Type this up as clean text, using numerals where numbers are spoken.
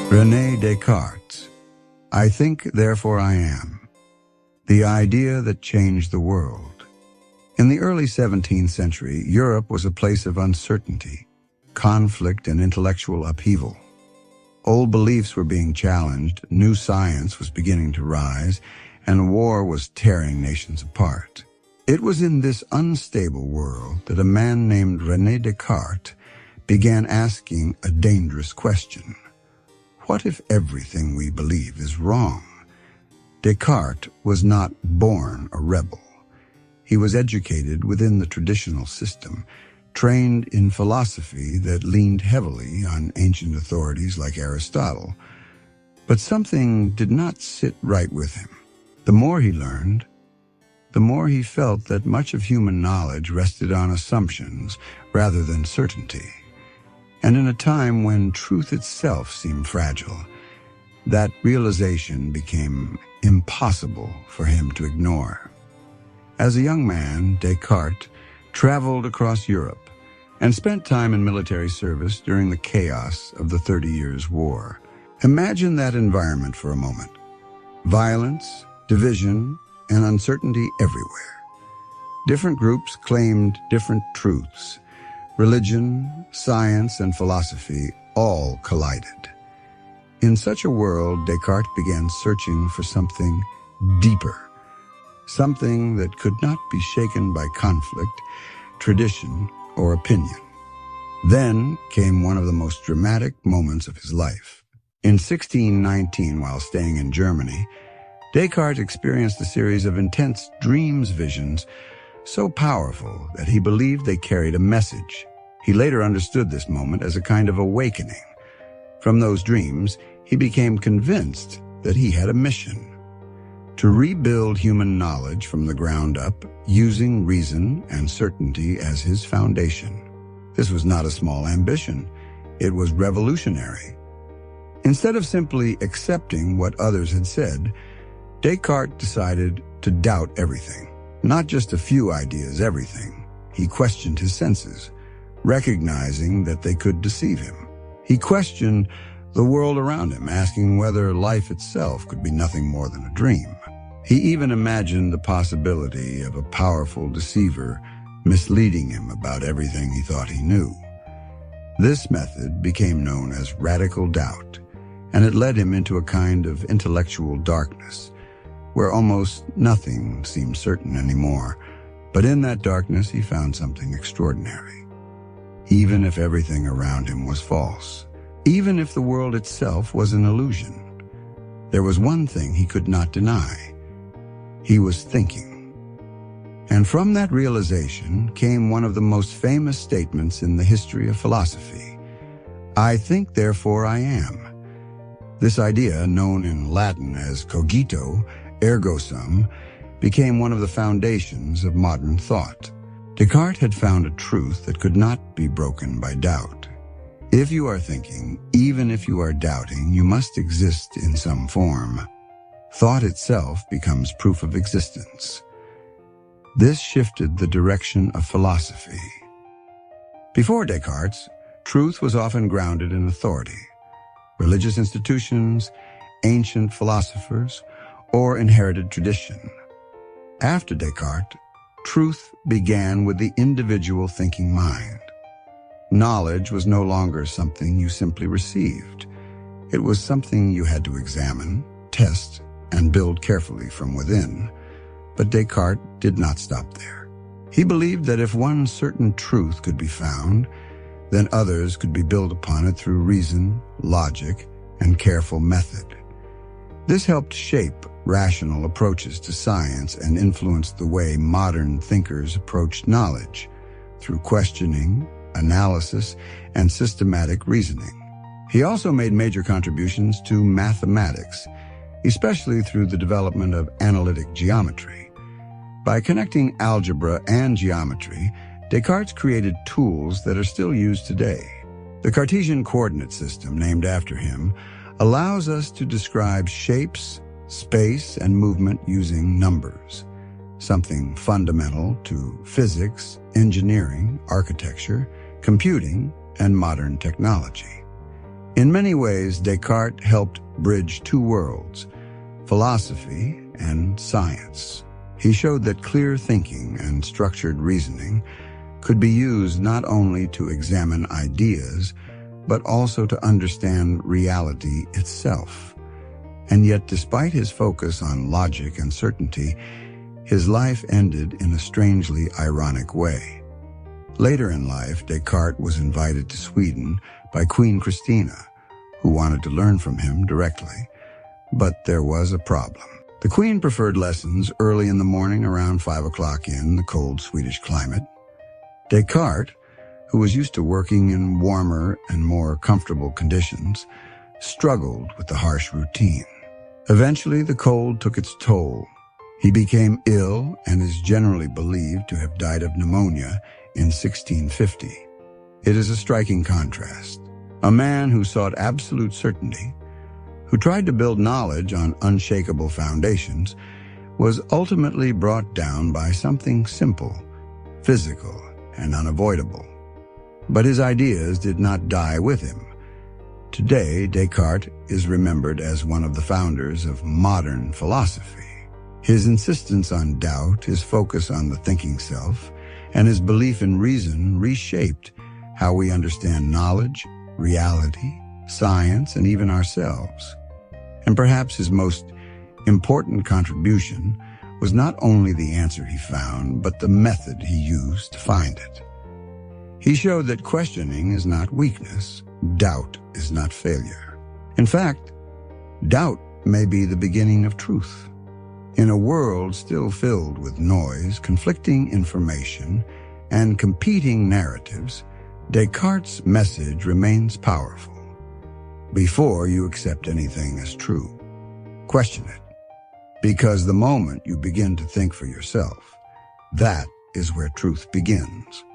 René Descartes, I think, therefore I am. The idea that changed the world. In the early 17th century, Europe was a place of uncertainty, conflict, and intellectual upheaval. Old beliefs were being challenged, new science was beginning to rise, and war was tearing nations apart. It was in this unstable world that a man named René Descartes began asking a dangerous question. What if everything we believe is wrong? Descartes was not born a rebel. He was educated within the traditional system, trained in philosophy that leaned heavily on ancient authorities like Aristotle. But something did not sit right with him. The more he learned, the more he felt that much of human knowledge rested on assumptions rather than certainty. And in a time when truth itself seemed fragile, that realization became impossible for him to ignore. As a young man, Descartes traveled across Europe and spent time in military service during the chaos of the 30 Years' War. Imagine that environment for a moment. Violence, division, and uncertainty everywhere. Different groups claimed different truths. Religion, science, and philosophy all collided. In such a world, Descartes began searching for something deeper, something that could not be shaken by conflict, tradition, or opinion. Then came one of the most dramatic moments of his life. In 1619, while staying in Germany, Descartes experienced a series of intense visions so powerful that he believed they carried a message. He later understood this moment as a kind of awakening. From those dreams, he became convinced that he had a mission: to rebuild human knowledge from the ground up, using reason and certainty as his foundation. This was not a small ambition. It was revolutionary. Instead of simply accepting what others had said, Descartes decided to doubt everything. Not just a few ideas, everything. He questioned his senses, recognizing that they could deceive him. He questioned the world around him, asking whether life itself could be nothing more than a dream. He even imagined the possibility of a powerful deceiver misleading him about everything he thought he knew. This method became known as radical doubt, and it led him into a kind of intellectual darkness, where almost nothing seemed certain anymore. But in that darkness, he found something extraordinary. Even if everything around him was false, even if the world itself was an illusion, there was one thing he could not deny. He was thinking. And from that realization came one of the most famous statements in the history of philosophy: I think, therefore I am. This idea, known in Latin as Cogito, Ergo sum, became one of the foundations of modern thought. Descartes had found a truth that could not be broken by doubt. If you are thinking, even if you are doubting, you must exist in some form. Thought itself becomes proof of existence. This shifted the direction of philosophy. Before Descartes, truth was often grounded in authority: religious institutions, ancient philosophers, or inherited tradition. After Descartes, truth began with the individual thinking mind. Knowledge was no longer something you simply received. It was something you had to examine, test, and build carefully from within. But Descartes did not stop there. He believed that if one certain truth could be found, then others could be built upon it through reason, logic, and careful method. This helped shape rational approaches to science and influenced the way modern thinkers approached knowledge, through questioning, analysis, and systematic reasoning. He also made major contributions to mathematics, especially through the development of analytic geometry. By connecting algebra and geometry, Descartes created tools that are still used today. The Cartesian coordinate system, named after him, allows us to describe shapes, space, and movement using numbers, something fundamental to physics, engineering, architecture, computing, and modern technology. In many ways, Descartes helped bridge two worlds, philosophy and science. He showed that clear thinking and structured reasoning could be used not only to examine ideas, but also to understand reality itself. And yet, despite his focus on logic and certainty, his life ended in a strangely ironic way. Later in life, Descartes was invited to Sweden by Queen Christina, who wanted to learn from him directly. But there was a problem. The Queen preferred lessons early in the morning around 5 o'clock in the cold Swedish climate. Descartes, who was used to working in warmer and more comfortable conditions, struggled with the harsh routine. Eventually, the cold took its toll. He became ill and is generally believed to have died of pneumonia in 1650. It is a striking contrast. A man who sought absolute certainty, who tried to build knowledge on unshakable foundations, was ultimately brought down by something simple, physical, and unavoidable. But his ideas did not die with him. Today, Descartes is remembered as one of the founders of modern philosophy. His insistence on doubt, his focus on the thinking self, and his belief in reason reshaped how we understand knowledge, reality, science, and even ourselves. And perhaps his most important contribution was not only the answer he found, but the method he used to find it. He showed that questioning is not weakness, doubt is not failure. In fact, doubt may be the beginning of truth. In a world still filled with noise, conflicting information, and competing narratives, Descartes' message remains powerful. Before you accept anything as true, question it. Because the moment you begin to think for yourself, that is where truth begins.